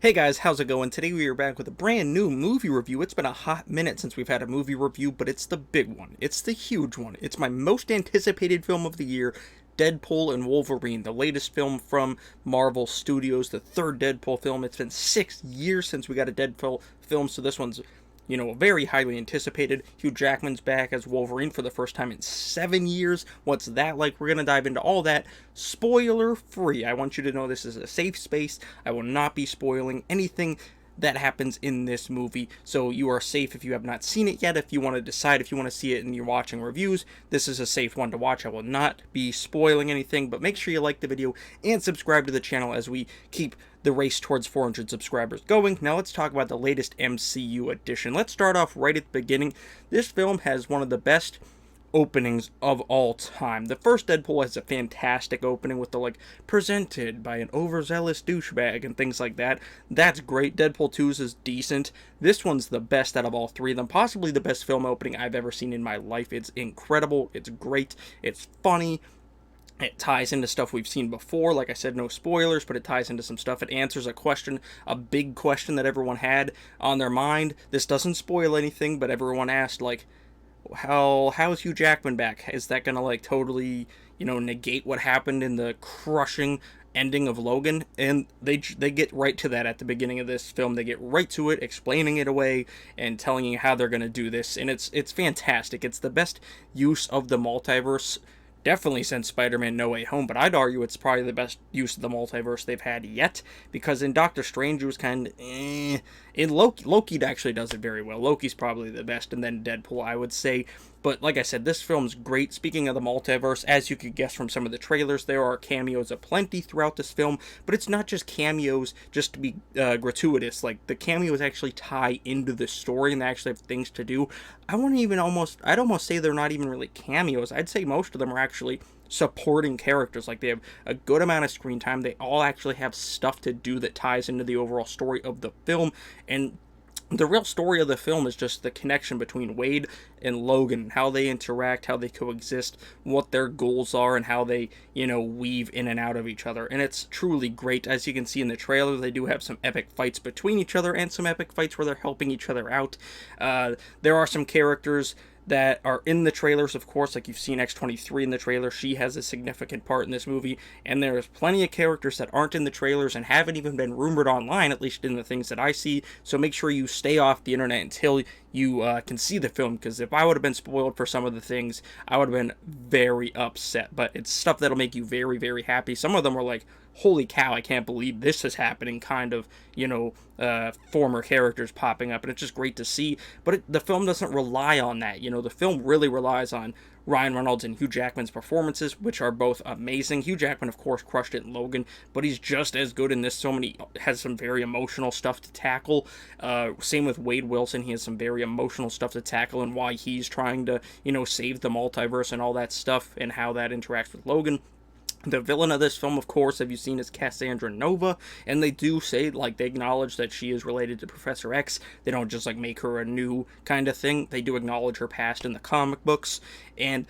Hey guys, how's it going? Today we are back with a brand new movie review. It's been a hot minute since we've had a movie review, but it's the big one. It's the huge one. It's my most anticipated film of the year, Deadpool and Wolverine, the latest film from Marvel Studios, the third Deadpool film. It's been 6 years since we got a Deadpool film, so this one's very highly anticipated. Hugh Jackman's back as Wolverine for the first time in 7 years. What's that like? We're going to dive into all that spoiler free. I want you to know this is a safe space. I will not be spoiling anything that happens in this movie, so you are safe if you have not seen it yet. If you want to decide if you want to see it and you're watching reviews, this is a safe one to watch. I will not be spoiling anything, but make sure you like the video and subscribe to the channel as we keep the race towards 400 subscribers going. Now let's talk about the latest MCU edition. Let's start off right at the beginning. This film has one of the best openings of all time. The first Deadpool has a fantastic opening with the presented by an overzealous douchebag and things like that. That's great. Deadpool 2's is decent. This one's the best out of all three of them. Possibly the best film opening I've ever seen in my life. It's incredible. It's great. It's funny. It ties into stuff we've seen before. Like I said, no spoilers, but it ties into some stuff. It answers a question, a big question that everyone had on their mind. This doesn't spoil anything, but everyone asked, how's Hugh Jackman back? Is that gonna totally negate what happened in the crushing ending of Logan? And they get right to that at the beginning of this film. They get right to it, explaining it away and telling you how they're gonna do this, and it's fantastic. It's the best use of the multiverse definitely since Spider-Man No Way Home, but I'd argue it's probably the best use of the multiverse they've had yet, because in Doctor Strange it was kind of In Loki actually does it very well. Loki's probably the best, and then Deadpool, I would say. But like I said, this film's great. Speaking of the multiverse, as you could guess from some of the trailers, there are cameos aplenty throughout this film, but it's not just cameos just to be gratuitous. Like, the cameos actually tie into the story, and they actually have things to do. I'd almost say they're not even really cameos. I'd say most of them are actually supporting characters. Like, they have a good amount of screen time. They all actually have stuff to do that ties into the overall story of the film, and the real story of the film is just the connection between Wade and Logan, how they interact, how they coexist, what their goals are, and how they, weave in and out of each other. And it's truly great. As you can see in the trailer, they do have some epic fights between each other and some epic fights where they're helping each other out. There are some characters that are in the trailers, of course, like you've seen X-23 in the trailer. She has a significant part in this movie, and there's plenty of characters that aren't in the trailers and haven't even been rumored online, at least in the things that I see, so make sure you stay off the internet until you can see the film, because if I would have been spoiled for some of the things, I would have been very upset. But it's stuff that'll make you very, very happy. Some of them were like, holy cow, I can't believe this is happening, kind of, former characters popping up, and it's just great to see. But the film doesn't rely on that. The film really relies on Ryan Reynolds and Hugh Jackman's performances, which are both amazing. Hugh Jackman, of course, crushed it in Logan, but he's just as good in this film, and he has some very emotional stuff to tackle. Same with Wade Wilson. He has some very emotional stuff to tackle, and why he's trying to, save the multiverse and all that stuff, and how that interacts with Logan. The villain of this film, of course, have you seen, is Cassandra Nova, and they do say, they acknowledge that she is related to Professor X. They don't just, make her a new kind of thing. They do acknowledge her past in the comic books, and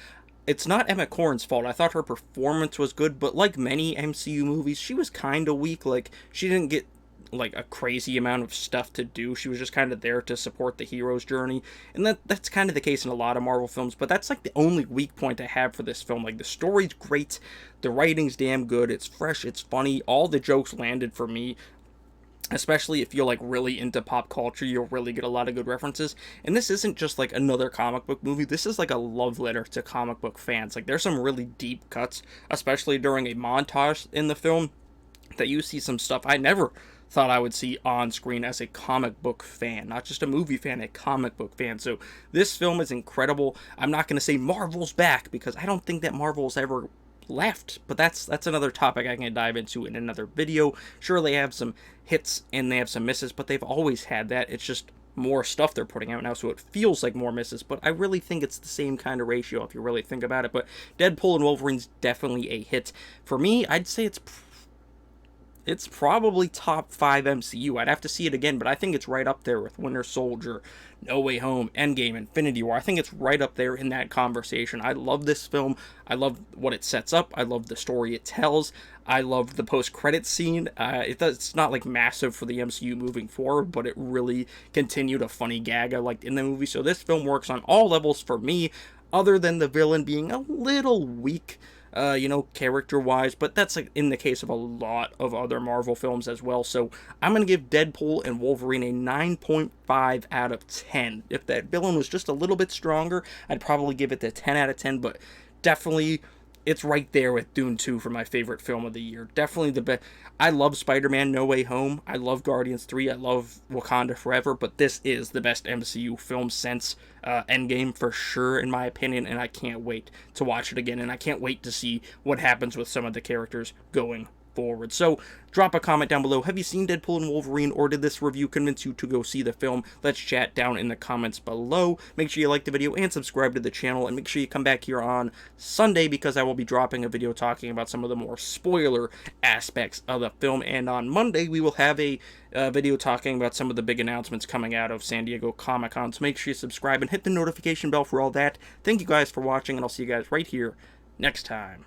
it's not Emma Corrin's fault. I thought her performance was good, but like many MCU movies, she was kind of weak. She didn't get a crazy amount of stuff to do. She was just kind of there to support the hero's journey, and that's kind of the case in a lot of Marvel films. But that's the only weak point I have for this film. The story's great, the writing's damn good, it's fresh, it's funny, all the jokes landed for me. Especially if you're really into pop culture, you'll really get a lot of good references. And this isn't just another comic book movie. This is a love letter to comic book fans. There's some really deep cuts, especially during a montage in the film, that you see some stuff I never thought I would see on screen as a comic book fan. Not just a movie fan, a comic book fan. So this film is incredible. I'm not going to say Marvel's back, because I don't think that Marvel's ever left, but that's another topic I can dive into in another video. Sure, they have some hits and they have some misses, but they've always had that. It's just more stuff they're putting out now, so it feels like more misses, but I really think it's the same kind of ratio if you really think about it. But Deadpool and Wolverine's definitely a hit. For me, I'd say It's probably top 5 MCU. I'd have to see it again, but I think it's right up there with Winter Soldier, No Way Home, Endgame, Infinity War. I think it's right up there in that conversation. I love this film. I love what it sets up. I love the story it tells. I love the post-credits scene. It's not like massive for the MCU moving forward, but it really continued a funny gag I liked in the movie. So this film works on all levels for me, other than the villain being a little weak, character-wise, but that's like in the case of a lot of other Marvel films as well. So I'm going to give Deadpool and Wolverine a 9.5 out of 10. If that villain was just a little bit stronger, I'd probably give it a 10 out of 10, but definitely it's right there with Dune 2 for my favorite film of the year. Definitely the best. I love Spider-Man No Way Home. I love Guardians 3. I love Wakanda Forever, but this is the best MCU film since Endgame for sure, in my opinion, and I can't wait to watch it again, and I can't wait to see what happens with some of the characters going forward. So drop a comment down below. Have you seen Deadpool and Wolverine, or did this review convince you to go see the film? Let's chat down in the comments below. Make sure you like the video and subscribe to the channel, and make sure you come back here on Sunday, because I will be dropping a video talking about some of the more spoiler aspects of the film, and on Monday we will have a video talking about some of the big announcements coming out of San Diego Comic-Con. So make sure you subscribe and hit the notification bell for all that. Thank you guys for watching, and I'll see you guys right here next time.